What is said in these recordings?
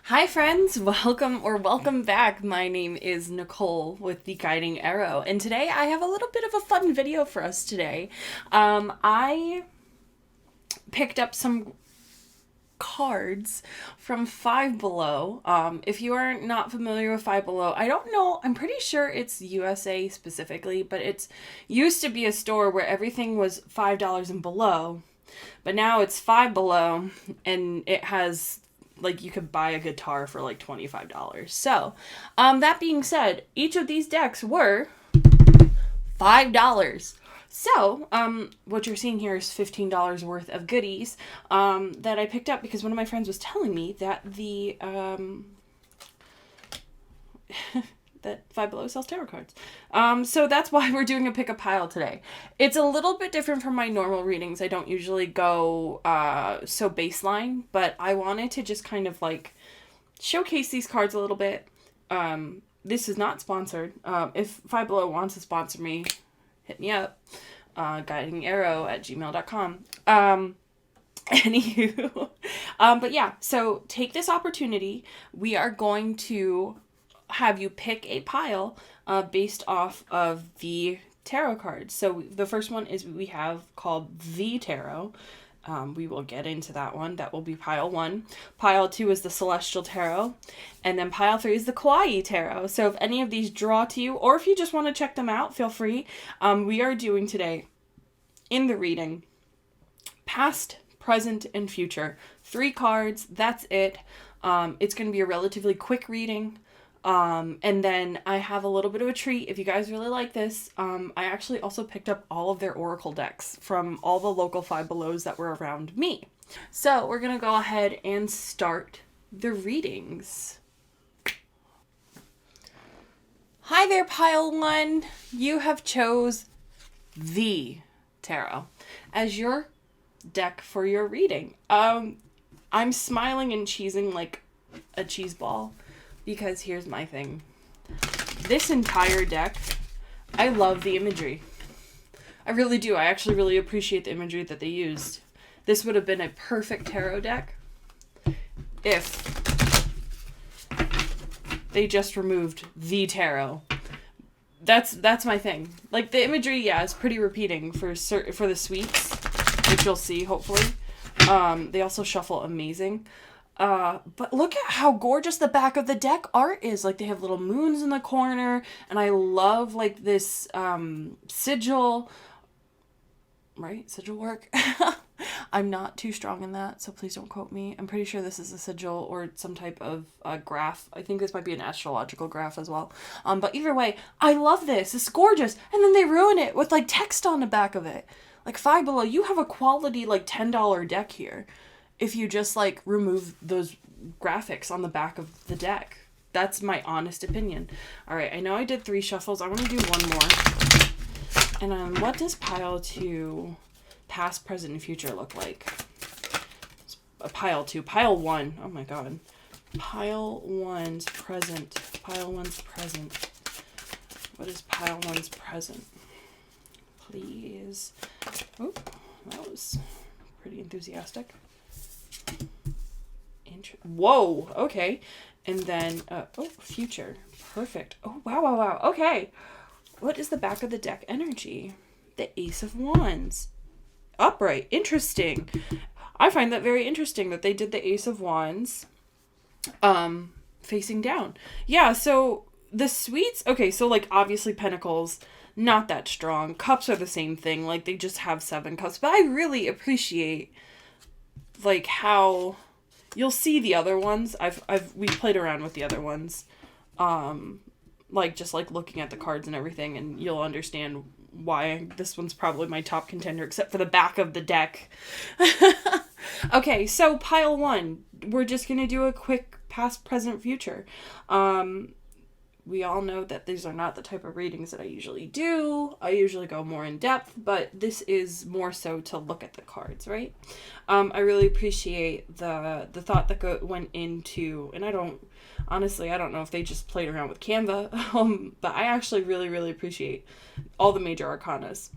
Hi friends, welcome back. My name is Nicole with the Guiding Arrow, and today I have a little bit of a fun video for us today. I picked up some cards from Five Below. If you are not familiar with Five Below, I don't know, I'm pretty sure it's USA specifically, but it's used to be a store where everything was $5 and below, but now it's Five Below, and it has like you could buy a guitar for like $25. So, that being said, each of these decks were $5. So, what you're seeing here is $15 worth of goodies that I picked up because one of my friends was telling me that that Five Below sells tarot cards. So that's why we're doing a pick a pile today. It's a little bit different from my normal readings. I don't usually go so baseline, but I wanted to just kind of like showcase these cards a little bit. This is not sponsored. If Five Below wants to sponsor me, hit me up. guidingarrow@gmail.com. Anywho. But yeah, so take this opportunity. We are going to have you pick a pile based off of the tarot cards. So the first one is we have called the Tarot. We will get into that one. That will be pile 1. Pile 2 is the Celestial Tarot. And then pile 3 is the Kawaii Tarot. So if any of these draw to you, or if you just want to check them out, feel free. We are doing today, in the reading, past, present, and future. 3 cards. That's it. It's going to be a relatively quick reading. And then I have a little bit of a treat. If you guys really like this, I actually also picked up all of their oracle decks from all the local Five Belows that were around me. So we're going to go ahead and start the readings. Hi there, pile 1. You have chose the Tarot as your deck for your reading. I'm smiling and cheesing like a cheese ball. Because here's my thing. This entire deck, I love the imagery. I really do. I actually really appreciate the imagery that they used. This would have been a perfect tarot deck if they just removed the tarot. That's my thing. Like the imagery, yeah, is pretty repeating for the suites, which you'll see hopefully. They also shuffle amazing. But look at how gorgeous the back of the deck art is. Like they have little moons in the corner, and I love like this sigil, right? Sigil work. I'm not too strong in that, so please don't quote me. I'm pretty sure this is a sigil or some type of graph. I think this might be an astrological graph as well. But either way, I love this. It's gorgeous. And then they ruin it with like text on the back of it. Like Five Below, you have a quality like $10 deck here. If you just like remove those graphics on the back of the deck. That's my honest opinion. All right, I know I did 3 shuffles. I want to do one more. And what does pile 2, past, present, and future look like? Pile 2, pile 1. Oh my god. Pile 1's present. Pile 1's present. What is pile 1's present? Please. Oh, that was pretty enthusiastic. Whoa, okay. And then, future. Perfect. Oh, wow. Okay. What is the back of the deck energy? The Ace of Wands. Upright. Interesting. I find that very interesting that they did the Ace of Wands facing down. Yeah, so the suites, okay, so like obviously Pentacles, not that strong. Cups are the same thing. Like they just have 7 cups. But I really appreciate like how you'll see the other ones. We played around with the other ones. Like just like looking at the cards and everything, and you'll understand why this one's probably my top contender, except for the back of the deck. Okay, so pile 1. We're just gonna do a quick past, present, future. We all know that these are not the type of readings that I usually do. I usually go more in depth, but this is more so to look at the cards, right? I really appreciate the thought that went into, and I don't know if they just played around with Canva, but I actually really, really appreciate all the major arcanas.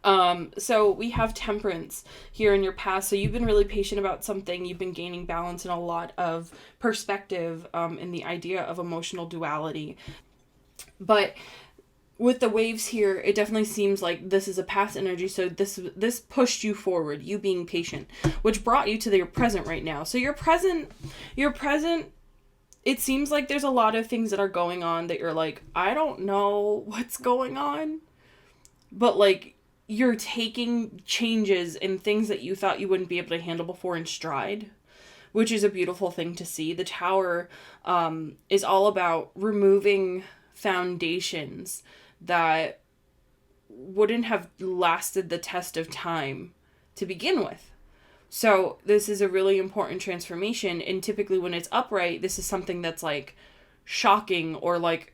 So we have Temperance here in your past. So you've been really patient about something. You've been gaining balance and a lot of perspective in the idea of emotional duality. But with the waves here, it definitely seems like this is a past energy. So this pushed you forward, you being patient, which brought you to your present right now. So your present, it seems like there's a lot of things that are going on that you're like, I don't know what's going on. But like, you're taking changes in things that you thought you wouldn't be able to handle before in stride, which is a beautiful thing to see. The Tower is all about removing foundations that wouldn't have lasted the test of time to begin with. So this is a really important transformation, and typically when it's upright, this is something that's like shocking, or like,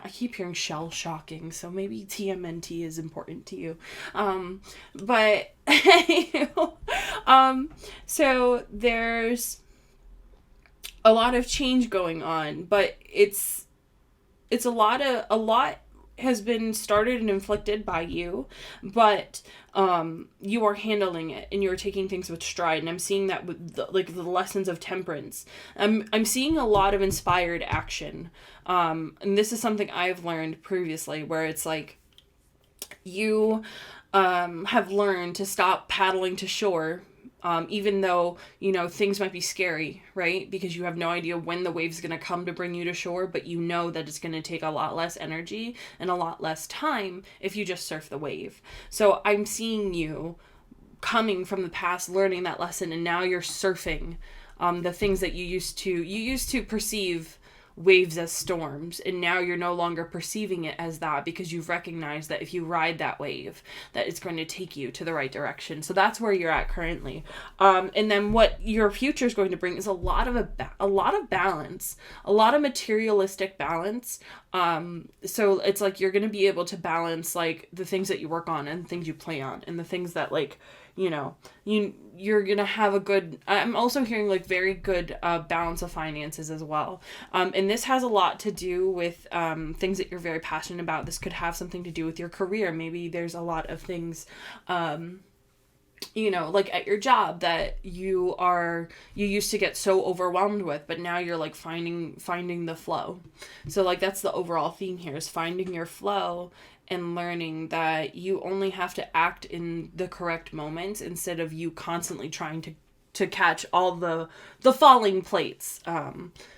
I keep hearing shell shocking, so maybe TMNT is important to you. But so there's a lot of change going on, but it's a lot has been started and inflicted by you, but you are handling it and you're taking things with stride. And I'm seeing that with the lessons of Temperance. I'm seeing a lot of inspired action. And this is something I've learned previously, where it's like you have learned to stop paddling to shore. Even though, things might be scary, right? Because you have no idea when the wave's going to come to bring you to shore, but you know that it's going to take a lot less energy and a lot less time if you just surf the wave. So I'm seeing you coming from the past, learning that lesson, and now you're surfing the things that you used to perceive waves as storms, and now you're no longer perceiving it as that, because you've recognized that if you ride that wave, that it's going to take you to the right direction. So that's where you're at currently. And then what your future is going to bring is a lot of balance, a lot of materialistic balance. So it's like you're going to be able to balance like the things that you work on and things you play on, and the things that like, you're gonna have a good, I'm also hearing like very good balance of finances as well. And this has a lot to do with things that you're very passionate about. This could have something to do with your career. Maybe there's a lot of things like at your job that you used to get so overwhelmed with, but now you're like finding the flow. So like that's the overall theme here, is finding your flow and learning that you only have to act in the correct moments instead of you constantly trying to catch all the falling plates,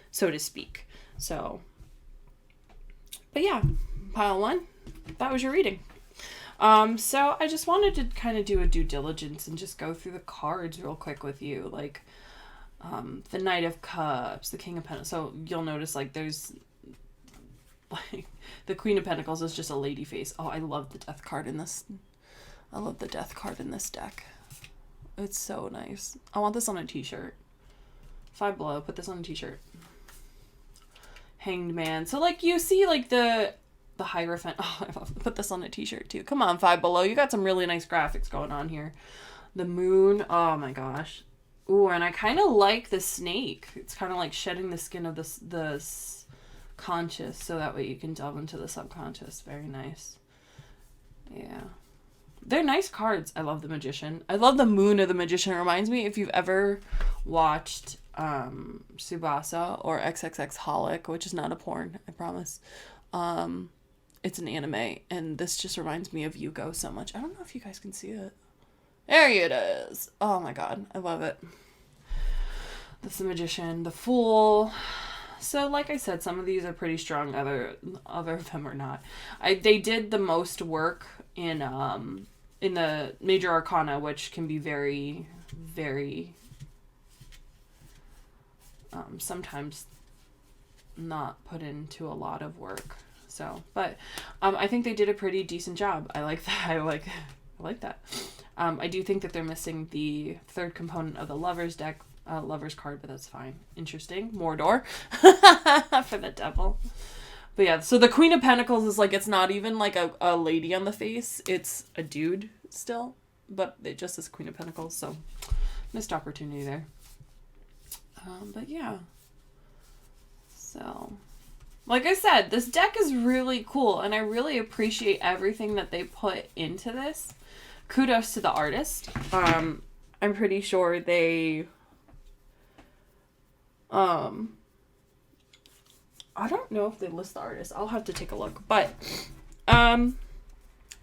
so to speak. So, but yeah, pile one, that was your reading. So I just wanted to kind of do a due diligence and just go through the cards real quick with you. Like, the Knight of Cups, the King of Pentacles. So you'll notice like there's like the Queen of Pentacles is just a lady face. Oh, I love the Death card in this. I love the Death card in this deck. It's so nice. I want this on a t-shirt. Five Below, put this on a t-shirt. Hanged Man. So like you see like the Hierophant. Oh, I love, put this on a t-shirt too. Come on, Five Below. You got some really nice graphics going on here. The Moon. Oh my gosh. Ooh, and I kind of like the snake. It's kind of like shedding the skin of the conscious, so that way you can delve into the subconscious. Very nice. Yeah. They're nice cards. I love the Magician. I love the Moon of the Magician. It reminds me, if you've ever watched Tsubasa or XXX-holic, which is not a porn, I promise. It's an anime, and this just reminds me of Yuko so much. I don't know if you guys can see it. There it is. Oh my god, I love it. That's the Magician, the Fool. So like I said, some of these are pretty strong, other of them are not. They did the most work in the Major Arcana, which can be very, very sometimes not put into a lot of work. So, but I think they did a pretty decent job. I like that. I like that. I do think that they're missing the third component of the Lover's deck, Lover's card, but that's fine. Interesting. Mordor for the devil. But yeah, so the Queen of Pentacles is like, it's not even like a lady on the face. It's a dude still, but it just says Queen of Pentacles, so missed opportunity there. But yeah. So, like I said, this deck is really cool, and I really appreciate everything that they put into this, kudos to the artist. I'm pretty sure they, I don't know if they list the artist. I'll have to take a look. But,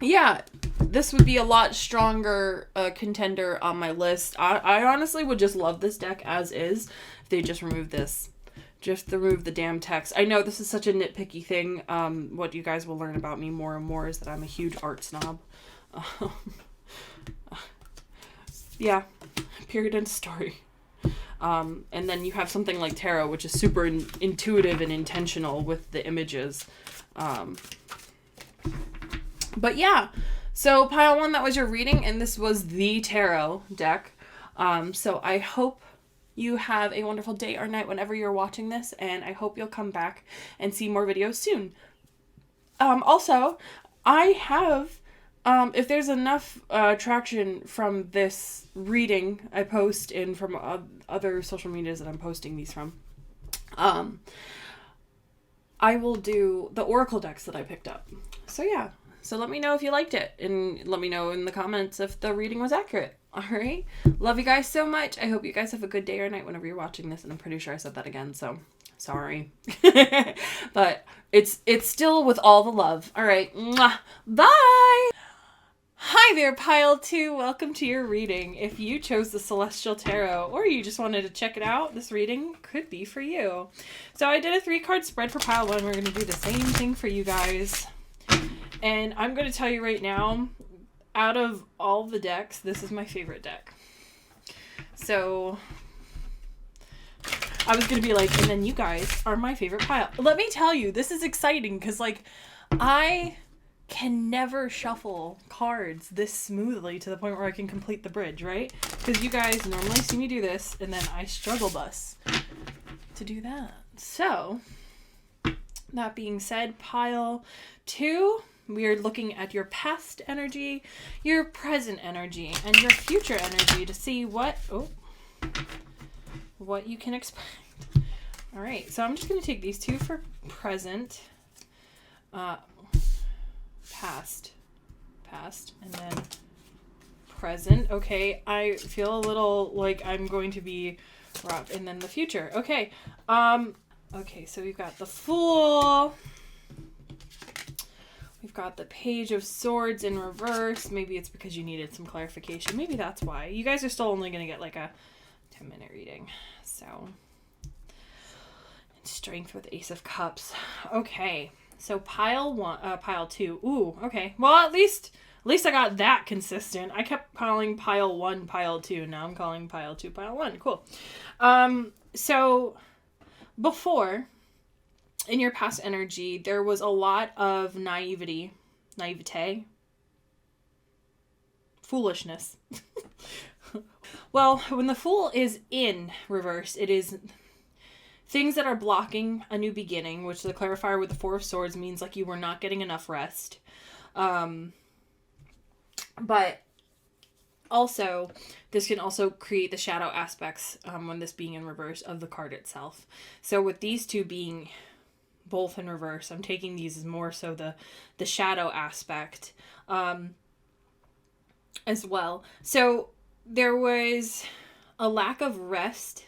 yeah, this would be a lot stronger contender on my list. I honestly would just love this deck as is if they just remove this. Just remove the damn text. I know this is such a nitpicky thing. What you guys will learn about me more and more is that I'm a huge art snob. Yeah, period, end story. And then you have something like tarot, which is super intuitive and intentional with the images. But yeah, so pile 1, that was your reading, and this was the tarot deck. So I hope you have a wonderful day or night whenever you're watching this, and I hope you'll come back and see more videos soon. Also, I have, if there's enough traction from this reading I post in from other social medias that I'm posting these from, I will do the oracle decks that I picked up. So yeah, so let me know if you liked it, and let me know in the comments if the reading was accurate. All right. Love you guys so much. I hope you guys have a good day or night whenever you're watching this. And I'm pretty sure I said that again, so sorry. But it's still with all the love. All right. Mwah. Bye. Hi there, Pile 2. Welcome to your reading. If you chose the Celestial Tarot or you just wanted to check it out, this reading could be for you. So I did a 3-card spread for Pile 1. We're going to do the same thing for you guys. And I'm going to tell you right now, out of all the decks, this is my favorite deck. So I was going to be like, and then you guys are my favorite pile. Let me tell you, this is exciting because, like, I can never shuffle cards this smoothly to the point where I can complete the bridge, right? Because you guys normally see me do this, and then I struggle bus to do that. So, that being said, pile 2... we are looking at your past energy, your present energy, and your future energy to see what you can expect. All right, so I'm just going to take these 2 for present, past, and then present. Okay, I feel a little like I'm going to be rough, and then the future. Okay, okay, so we've got the Fool. We've got the Page of Swords in reverse. Maybe it's because you needed some clarification. Maybe that's why. You guys are still only going to get like a 10-minute reading. So, Strength with Ace of Cups. Okay, so pile 2. Ooh, okay. Well, at least I got that consistent. I kept calling pile 1 pile 2. Now I'm calling pile 2 pile 1. Cool. So before, in your past energy, there was a lot of naivete, foolishness. Well, when the Fool is in reverse, it is things that are blocking a new beginning, which the clarifier with the 4 of Swords means like you were not getting enough rest. But also, this can also create the shadow aspects when this being in reverse of the card itself. So with these 2 being both in reverse, I'm taking these as more so the shadow aspect as well. So there was a lack of rest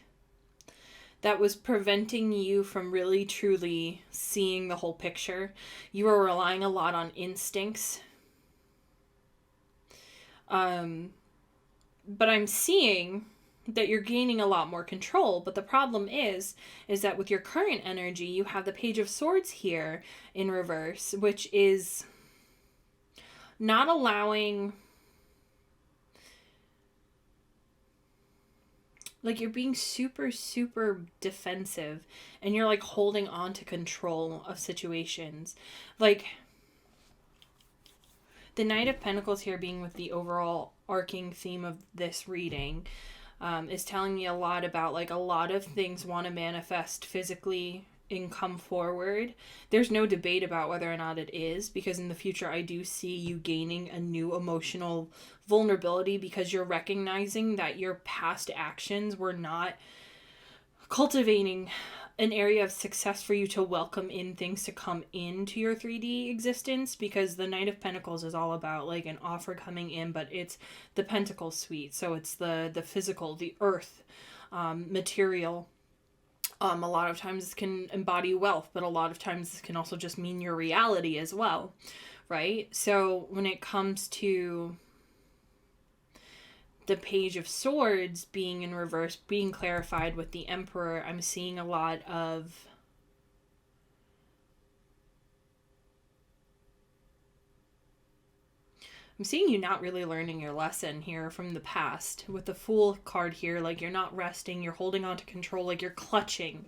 that was preventing you from really truly seeing the whole picture. You were relying a lot on instincts. But I'm seeing that you're gaining a lot more control. But the problem is that with your current energy, you have the Page of Swords here in reverse, which is not allowing, like, you're being super, super defensive, and you're, like, holding on to control of situations. Like, the Knight of Pentacles here being with the overall arcing theme of this reading is telling me a lot about, like, a lot of things want to manifest physically and come forward. There's no debate about whether or not it is, because in the future I do see you gaining a new emotional vulnerability because you're recognizing that your past actions were not cultivating an area of success for you to welcome in things to come into your 3D existence, because the Knight of Pentacles is all about like an offer coming in, but it's the Pentacle suite. So it's the physical, the earth, material. A lot of times this can embody wealth, but a lot of times this can also just mean your reality as well, right? So when it comes to the Page of Swords being in reverse, being clarified with the Emperor, I'm seeing a lot of you not really learning your lesson here from the past. With the Fool card here, like you're not resting, you're holding on to control, like you're clutching.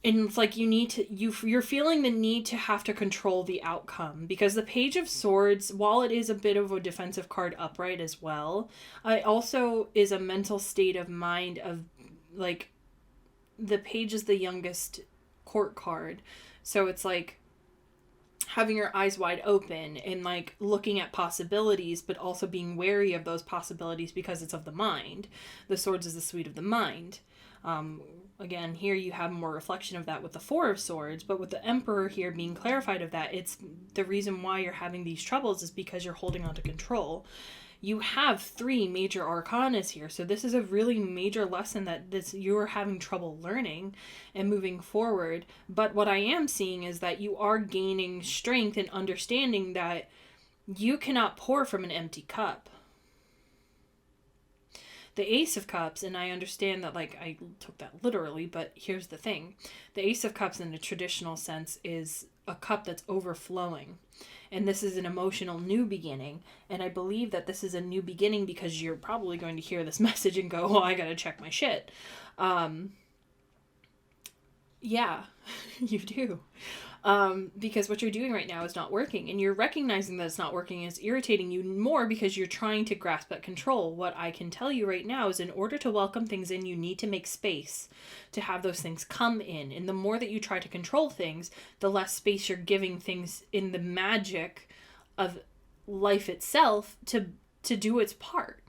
And it's like you need to, you're feeling the need to have to control the outcome, because the Page of Swords, while it is a bit of a defensive card upright as well, it also is a mental state of mind of like, the Page is the youngest court card. So it's like having your eyes wide open and like looking at possibilities, but also being wary of those possibilities because it's of the mind. The Swords is the suite of the mind. Again, here you have more reflection of that with the Four of Swords, but with the Emperor here being clarified of that, it's the reason why you're having these troubles is because you're holding on to control. You have 3 major arcanas here, so this is a really major lesson that you're having trouble learning and moving forward. But what I am seeing is that you are gaining strength and understanding that you cannot pour from an empty cup. The Ace of Cups, and I understand that, like, I took that literally, but here's the thing. The Ace of Cups in the traditional sense is a cup that's overflowing. And this is an emotional new beginning. And I believe that this is a new beginning because you're probably going to hear this message and go, oh, I gotta check my shit. Yeah, you do. Because what you're doing right now is not working, and you're recognizing that it's not working. It's irritating you more because you're trying to grasp at control. What I can tell you right now is, in order to welcome things in, you need to make space to have those things come in. And the more that you try to control things, the less space you're giving things in the magic of life itself to do its part,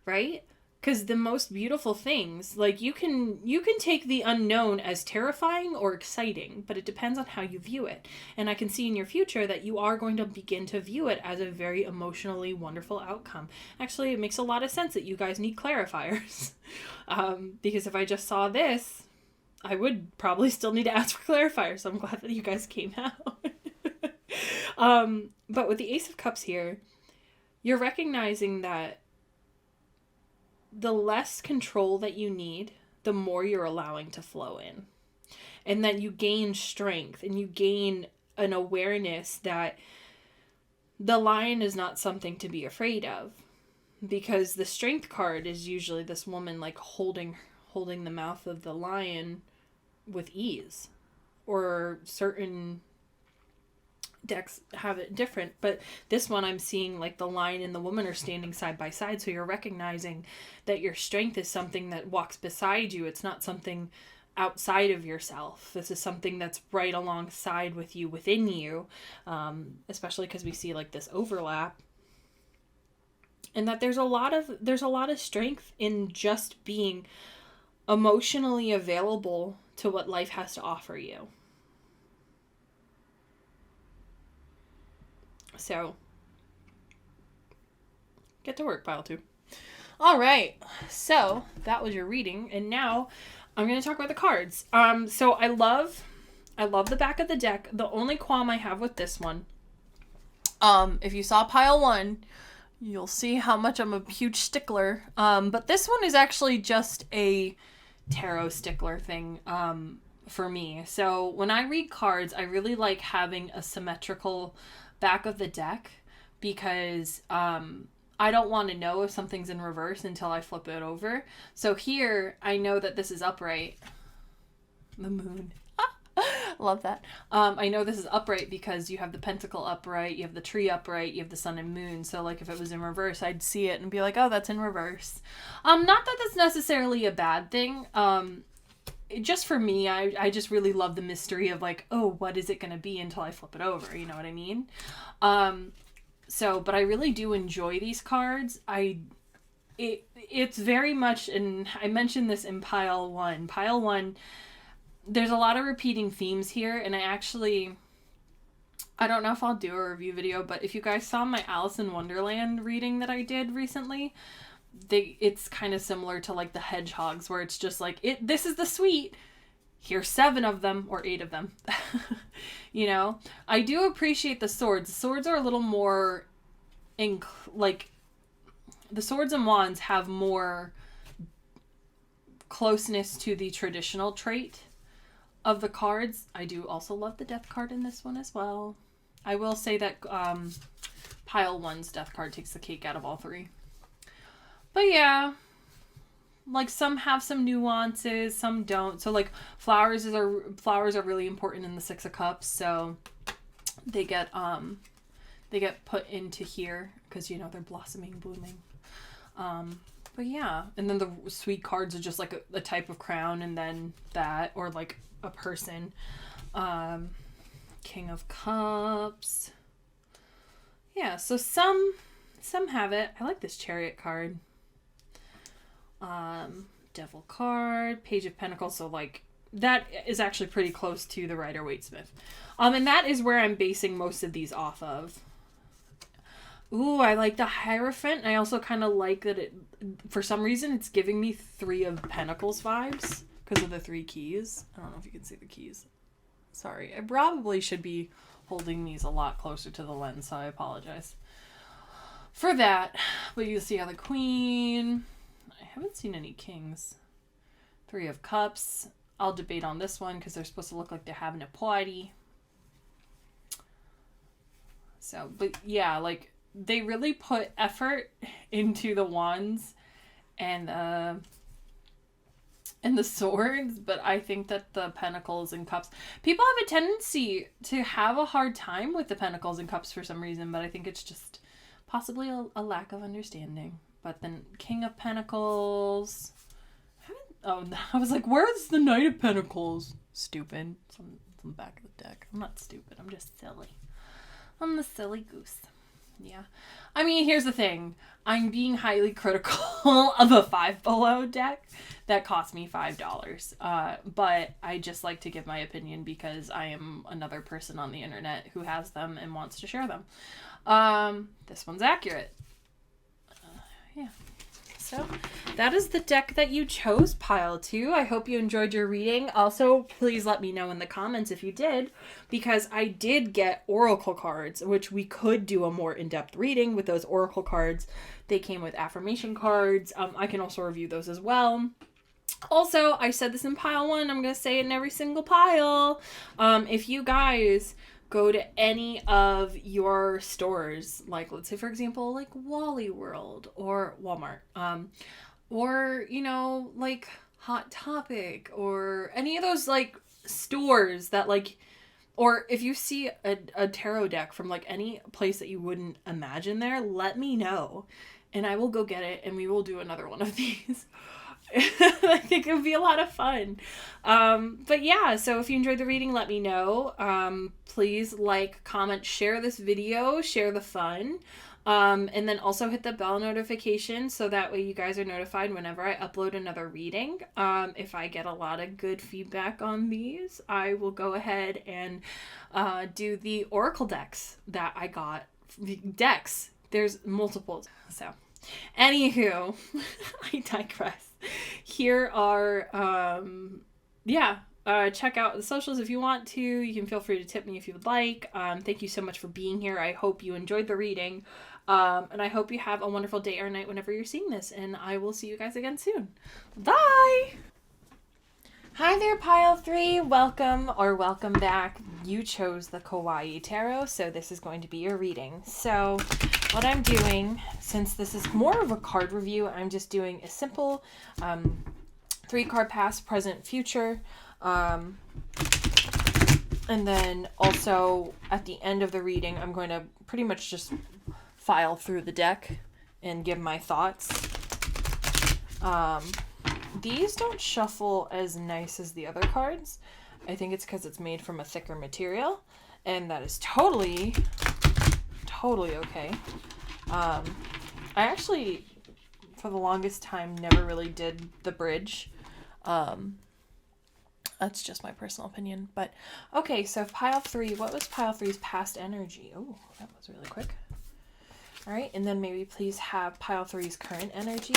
right? Because the most beautiful things, like you can take the unknown as terrifying or exciting, but it depends on how you view it. And I can see in your future that you are going to begin to view it as a very emotionally wonderful outcome. Actually, it makes a lot of sense that you guys need clarifiers. Because if I just saw this, I would probably still need to ask for clarifiers. So I'm glad that you guys came out. But with the Ace of Cups here, you're recognizing that the less control that you need, the more you're allowing to flow in. And that you gain strength and you gain an awareness that the lion is not something to be afraid of. Because the Strength card is usually this woman like holding the mouth of the lion with ease. Or certain decks have it different, but this one I'm seeing like the lion and the woman are standing side by side, so you're recognizing that your strength is something that walks beside you. It's not something outside of yourself. This is something that's right alongside with you, within you, especially because we see like this overlap, and that there's a lot of strength in just being emotionally available to what life has to offer you. So, get to work, pile 2. All right, so that was your reading, and now I'm going to talk about the cards. So I love the back of the deck. The only qualm I have with this one, if you saw pile 1, you'll see how much I'm a huge stickler. But this one is actually just a tarot stickler thing, for me. So when I read cards, I really like having a symmetrical back of the deck, because I don't want to know if something's in reverse until I flip it over. So here I know that this is upright. The moon. Love that. I know this is upright because you have the pentacle upright, you have the tree upright, you have the sun and moon. So like if it was in reverse, I'd see it and be like, oh, that's in reverse. Not that that's necessarily a bad thing. Just for me, I just really love the mystery of like, oh, what is it going to be until I flip it over? You know what I mean? But I really do enjoy these cards. It's very much, and I mentioned this in pile 1. Pile 1, there's a lot of repeating themes here, and I don't know if I'll do a review video, but if you guys saw my Alice in Wonderland reading that I did recently, it's kind of similar to like the hedgehogs, where it's just like, this is the suite. Here's 7 of them, or 8 of them. You know? I do appreciate the swords. The swords are a little more, the swords and wands have more closeness to the traditional trait of the cards. I do also love the death card in this one as well. I will say that pile 1's death card takes the cake out of all 3. But yeah, like some have some nuances, some don't. So like flowers are really important in the 6 of Cups, so they get put into here because, you know, they're blossoming, blooming. But yeah, and then the sweet cards are just like a type of crown, and then that, or like a person. King of Cups. Yeah, so some have it. I like this Chariot card. Devil card, Page of Pentacles, so like that is actually pretty close to the Rider-Waite-Smith. And that is where I'm basing most of these off of. Ooh, I like the Hierophant. I also kind of like that it, for some reason, it's giving me 3 of Pentacles vibes because of the 3 keys. I don't know if you can see the keys. Sorry, I probably should be holding these a lot closer to the lens, so I apologize for that. But you see how the Queen... I haven't seen any Kings. 3 of Cups. I'll debate on this one because they're supposed to look like they're having a party. So, but yeah, like, they really put effort into the wands and the swords, but I think that the Pentacles and Cups, people have a tendency to have a hard time with the Pentacles and Cups for some reason, but I think it's just possibly a lack of understanding. But then King of Pentacles, I was like, where's the Knight of Pentacles? Stupid. It's on the back of the deck. I'm not stupid, I'm just silly. I'm the silly goose. Yeah. I mean, here's the thing. I'm being highly critical of a 5 Below deck that cost me $5. But I just like to give my opinion because I am another person on the internet who has them and wants to share them. This one's accurate. Yeah. So that is the deck that you chose, pile 2. I hope you enjoyed your reading. Also, please let me know in the comments if you did, because I did get oracle cards, which we could do a more in-depth reading with those oracle cards. They came with affirmation cards. I can also review those as well. Also, I said this in pile 1. I'm going to say it in every single pile. If you guys go to any of your stores, like let's say for example like Wally World or Walmart, or you know, like Hot Topic or any of those like stores that like, or if you see a tarot deck from like any place that you wouldn't imagine there, let me know and I will go get it and we will do another one of these. I think it would be a lot of fun. But yeah, so if you enjoyed the reading, let me know. Please like, comment, share this video, share the fun. And then also hit the bell notification so that way you guys are notified whenever I upload another reading. If I get a lot of good feedback on these, I will go ahead and do the oracle decks that I got. Decks. There's multiple. So, anywho, I digress. Here are, check out the socials if you want to. You can feel free to tip me if you would like. Thank you so much for being here. I hope you enjoyed the reading. And I hope you have a wonderful day or night whenever you're seeing this. And I will see you guys again soon. Bye! Hi there, pile 3. Welcome or welcome back. You chose the Kawaii Tarot, so this is going to be your reading. So what I'm doing, since this is more of a card review, I'm just doing a simple 3-card past, present, future. And then also at the end of the reading, I'm going to pretty much just file through the deck and give my thoughts. These don't shuffle as nice as the other cards. I think it's because it's made from a thicker material, and that is totally okay. I actually, for the longest time, never really did the bridge. That's just my personal opinion. But okay, so pile 3, what was pile 3's past energy? Oh, that was really quick. All right, and then maybe please have pile 3's current energy.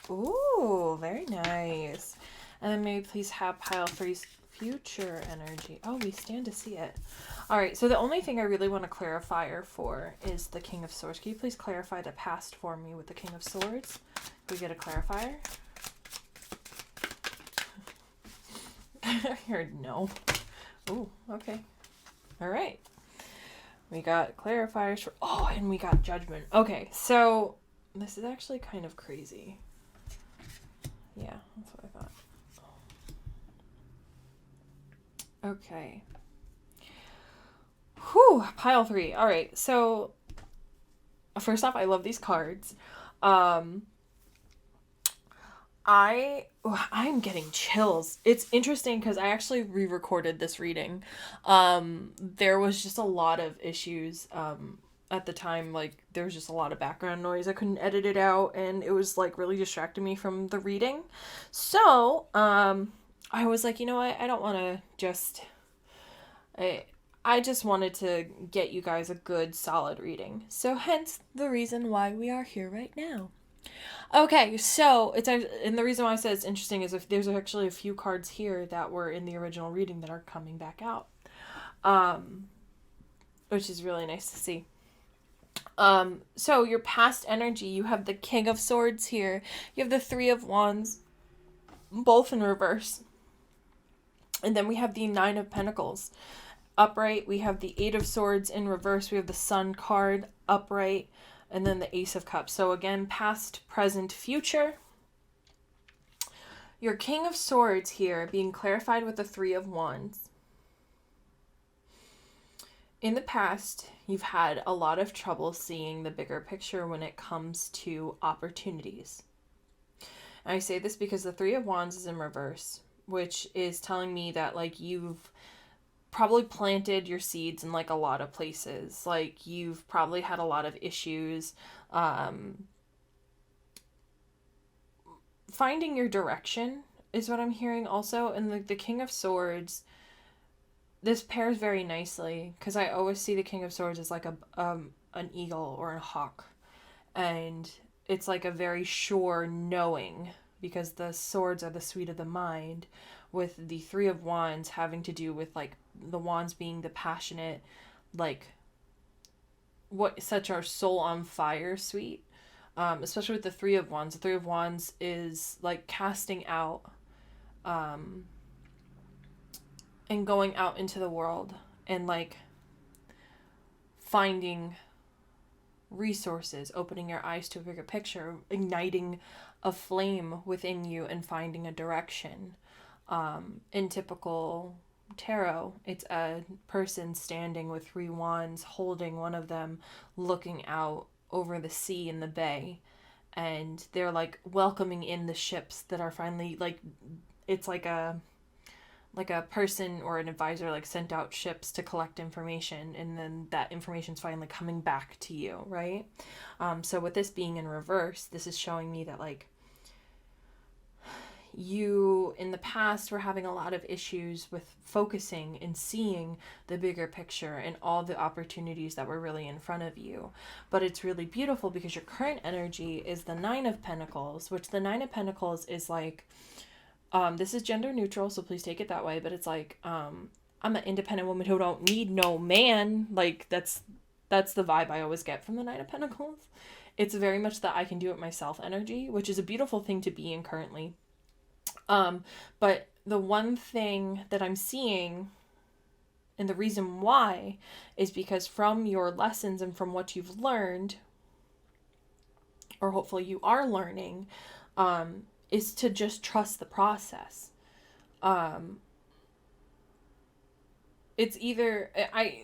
Ooh, very nice. And then maybe please have pile 3's future energy. Oh, we stand to see it. All right, so the only thing I really want a clarifier for is the King of Swords. Can you please clarify the past for me with the King of Swords? Can we get a clarifier? I heard no. Ooh, okay. All right. We got clarifiers for, oh, and we got judgment. Okay, so this is actually kind of crazy. Yeah, that's what I thought. Okay. Whew, pile 3. All right, so first off, I love these cards. I'm getting chills. It's interesting because I actually re-recorded this reading. There was just a lot of issues at the time. Like, there was just a lot of background noise. I couldn't edit it out, and it was like really distracting me from the reading. So I was like, you know what? I don't want to just... I just wanted to get you guys a good, solid reading. So hence the reason why we are here right now. Okay, so and the reason why I said it's interesting is if there's actually a few cards here that were in the original reading that are coming back out, which is really nice to see. So your past energy, you have the King of Swords here, you have the Three of Wands, both in reverse, and then we have the Nine of Pentacles upright. We have the Eight of Swords in reverse. We have the Sun card upright. And then the Ace of Cups. So again, past, present, future. Your King of Swords here being clarified with the Three of Wands. In the past, you've had a lot of trouble seeing the bigger picture when it comes to opportunities. And I say this because the Three of Wands is in reverse, which is telling me that like you've probably planted your seeds in like a lot of places. Like you've probably had a lot of issues finding your direction is what I'm hearing also. And the King of Swords, this pairs very nicely because I always see the King of Swords as like an eagle or a hawk, and it's like a very sure knowing because the swords are the sweet of the mind, with the Three of Wands having to do with like the wands being the passionate, like what sets our soul on fire sweet, especially with the Three of Wands. The Three of Wands is like casting out and going out into the world and like finding resources, opening your eyes to a bigger picture, igniting a flame within you and finding a direction. In typical tarot, it's a person standing with 3 wands, holding one of them, looking out over the sea and the bay, and they're like welcoming in the ships that are finally like, it's like a person or an advisor like sent out ships to collect information, and then that information's finally coming back to you, right? So with this being in reverse, this is showing me that like you in the past were having a lot of issues with focusing and seeing the bigger picture and all the opportunities that were really in front of you. But it's really beautiful because your current energy is the Nine of Pentacles, which the Nine of Pentacles is like, this is gender neutral, so please take it that way, but it's like, I'm an independent woman who don't need no man. Like that's the vibe I always get from the Nine of Pentacles. It's very much the I can do it myself energy, which is a beautiful thing to be in currently. But the one thing that I'm seeing, and the reason why, is because from your lessons and from what you've learned, or hopefully you are learning, is to just trust the process. It's either,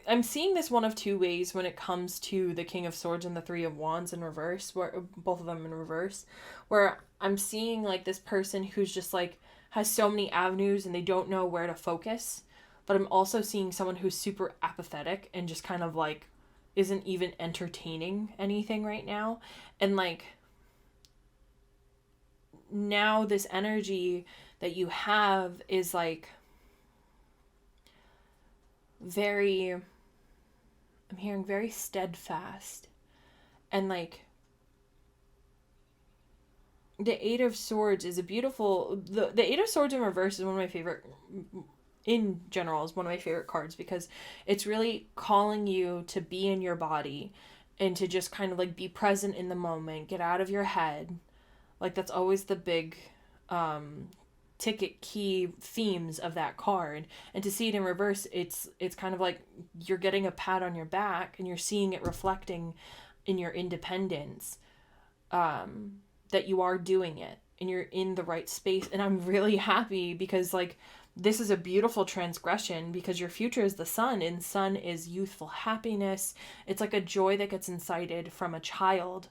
I'm seeing this one of two ways when it comes to the King of Swords and the Three of Wands in reverse, where both of them in reverse, where I'm seeing like this person who's just like has so many avenues and they don't know where to focus. But I'm also seeing someone who's super apathetic and just kind of like isn't even entertaining anything right now. And like now this energy that you have is like very, I'm hearing very steadfast, and like the Eight of Swords is a beautiful, the Eight of Swords in reverse is one of my favorite, in general, is one of my favorite cards, because it's really calling you to be in your body and to just kind of like be present in the moment, get out of your head. Like that's always the big ticket key themes of that card. And to see it in reverse, it's kind of like you're getting a pat on your back and you're seeing it reflecting in your independence, that you are doing it and you're in the right space. And I'm really happy because like this is a beautiful transgression, because your future is the sun, and sun is youthful happiness. It's like a joy that gets incited from a child.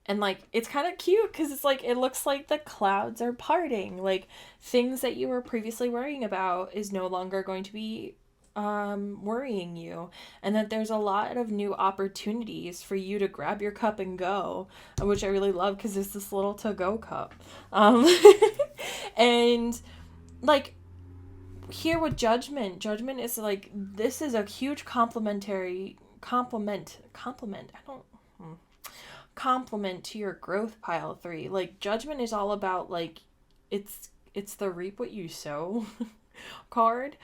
And like it's kind of cute because it's like it looks like the clouds are parting, like things that you were previously worrying about is no longer going to be worrying you, and that there's a lot of new opportunities for you to grab your cup and go, which I really love because it's this little to-go cup. And like here with judgment is like, this is a huge compliment to your growth, pile 3. Like judgment is all about like it's the reap what you sow card.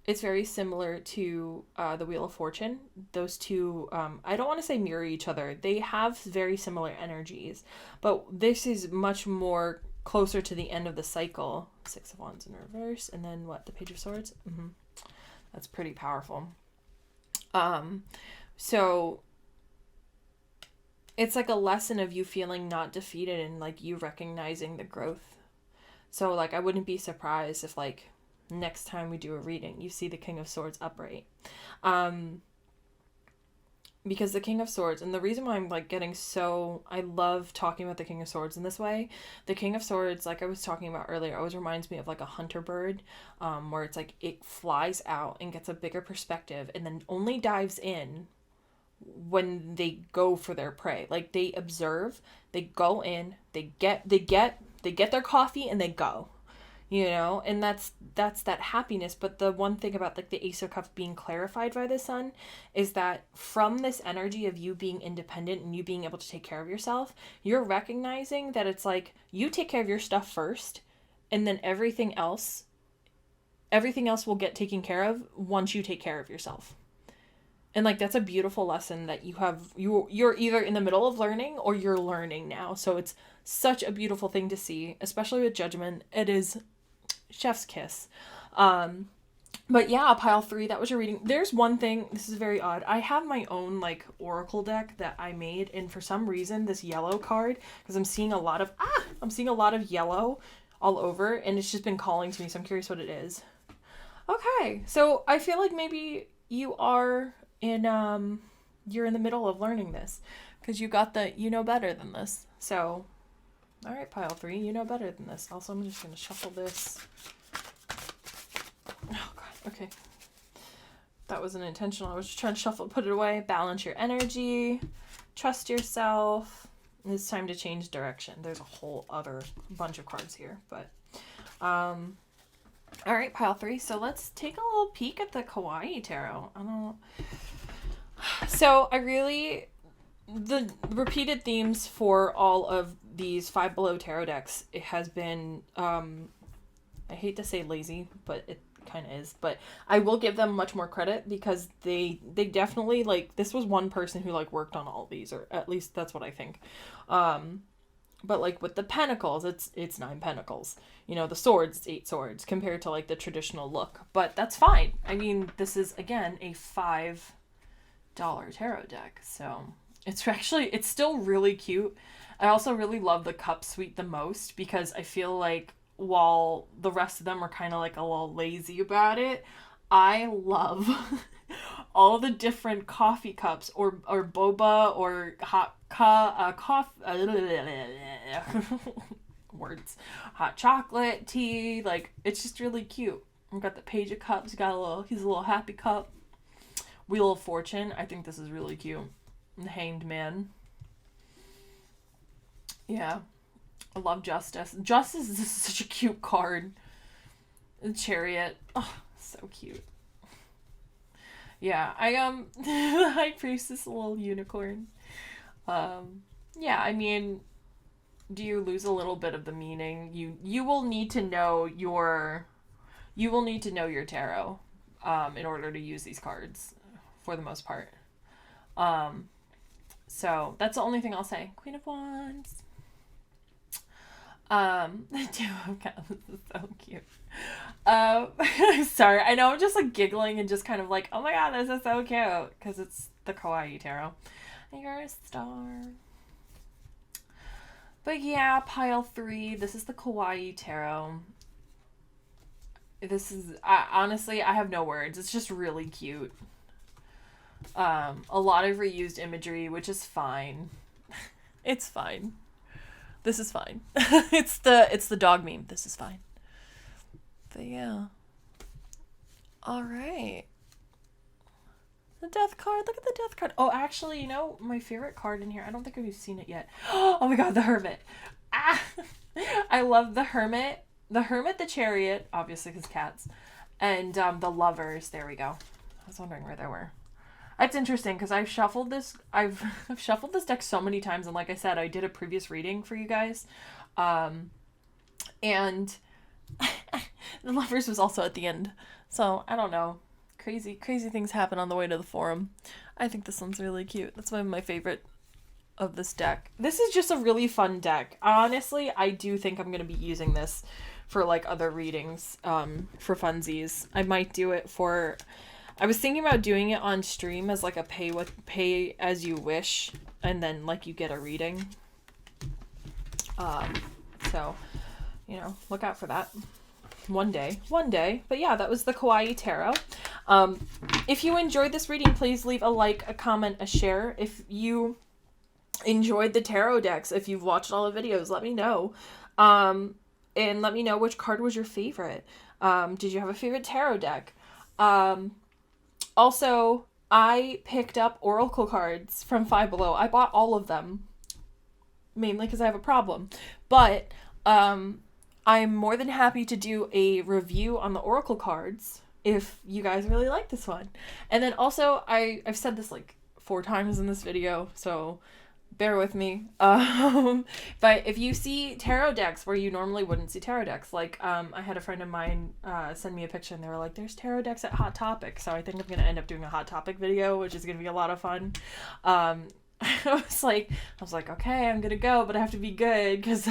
It's very similar to the Wheel of Fortune. Those two, I don't want to say mirror each other. They have very similar energies, but this is much more closer to the end of the cycle. Six of Wands in reverse, and then what? The Page of Swords. That's pretty powerful. So it's like a lesson of you feeling not defeated and like you recognizing the growth. So like I wouldn't be surprised if like next time we do a reading you see the King of Swords upright, because the King of Swords, and the reason why I'm like getting so, I love talking about the King of Swords in this way, the King of Swords, like I was talking about earlier, always reminds me of like a hunter bird, where it's like it flies out and gets a bigger perspective and then only dives in when they go for their prey. Like they observe, they go in, they get their coffee and they go, you know, and that's that happiness. But the one thing about like the Ace of Cups being clarified by the sun is that from this energy of you being independent and you being able to take care of yourself, you're recognizing that it's like you take care of your stuff first, and then everything else will get taken care of once you take care of yourself. And like that's a beautiful lesson that you're either in the middle of learning or you're learning now. So it's such a beautiful thing to see, especially with judgment. It is chef's kiss. But yeah, pile 3, that was your reading. There's one thing, this is very odd. I have my own like oracle deck that I made, and for some reason this yellow card, because I'm seeing a lot of yellow all over, and it's just been calling to me, so I'm curious what it is. Okay, so I feel like maybe you are you're in the middle of learning this, because you got the you know better than this. So all right, pile 3, you know better than this. Also, I'm just going to shuffle this. Oh, God. Okay. That wasn't intentional. I was just trying to shuffle, put it away. Balance your energy. Trust yourself. It's time to change direction. There's a whole other bunch of cards here. But, all right, pile 3. So let's take a little peek at the Kawaii Tarot. So the repeated themes for all of these Five Below tarot decks, it has been, I hate to say lazy, but it kind of is, but I will give them much more credit, because they definitely, like, this was one person who like worked on all these, or at least that's what I think. But like with the Pentacles, it's 9 Pentacles, you know, the Swords, it's 8 Swords, compared to like the traditional look, but that's fine. I mean, this is again a $5 tarot deck, so it's still really cute. I also really love the cup suite the most, because I feel like while the rest of them are kind of like a little lazy about it, I love all the different coffee cups, or boba, or hot words, hot chocolate, tea. Like, it's just really cute. I've got the Page of Cups, he's a little happy cup. Wheel of Fortune, I think this is really cute. The Hanged Man. Yeah. I love Justice. Justice is such a cute card. The Chariot. Oh, so cute. Yeah, the High Priestess, a little unicorn. Yeah, I mean, do you lose a little bit of the meaning? You will need to know your tarot in order to use these cards for the most part. So that's the only thing I'll say. Queen of Wands. The Two of Cups is so cute. Sorry, I know I'm just like giggling and just kind of like, oh my god, this is so cute, because it's the Kawaii Tarot. You're a star. But yeah, pile 3. This is the Kawaii Tarot. This is, honestly, I have no words. It's just really cute. A lot of reused imagery, which is fine. It's fine. This is fine. It's the dog meme. This is fine. But yeah. All right. The Death card. Look at the Death card. Oh, actually, you know, my favorite card in here. I don't think we've seen it yet. Oh my god, the Hermit. Ah! I love the Hermit. The Hermit, the Chariot, obviously because cats, and the Lovers. There we go. I was wondering where they were. That's interesting because I've shuffled this deck so many times, and like I said, I did a previous reading for you guys, and the Lovers was also at the end. So I don't know. Crazy things happen on the way to the forum. I think this one's really cute. That's one of my favorite of this deck. This is just a really fun deck. Honestly, I do think I'm going to be using this for like other readings, for funsies. I might do it for, I was thinking about doing it on stream as like a pay as you wish, and then like you get a reading. So, you know, look out for that. One day. But yeah, that was the Kawaii Tarot. If you enjoyed this reading, please leave a like, a comment, a share. If you enjoyed the tarot decks, if you've watched all the videos, let me know. And let me know which card was your favorite. Did you have a favorite tarot deck? Also, I picked up oracle cards from Five Below. I bought all of them, mainly because I have a problem. But I'm more than happy to do a review on the oracle cards if you guys really like this one. And then also, I've said this like 4 times in this video, so bear with me. But if you see tarot decks where you normally wouldn't see tarot decks, like I had a friend of mine send me a picture and they were like, there's tarot decks at Hot Topic. So I think I'm gonna end up doing a Hot Topic video, which is gonna be a lot of fun. I was like, okay, I'm gonna go, but I have to be good, because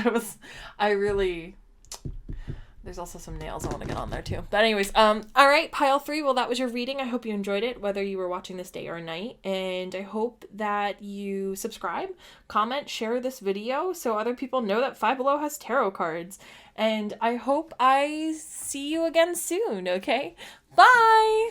there's also some nails I want to get on there too. But anyways, all right, pile 3. Well, that was your reading. I hope you enjoyed it, whether you were watching this day or night. And I hope that you subscribe, comment, share this video so other people know that Five Below has tarot cards. And I hope I see you again soon, okay? Bye!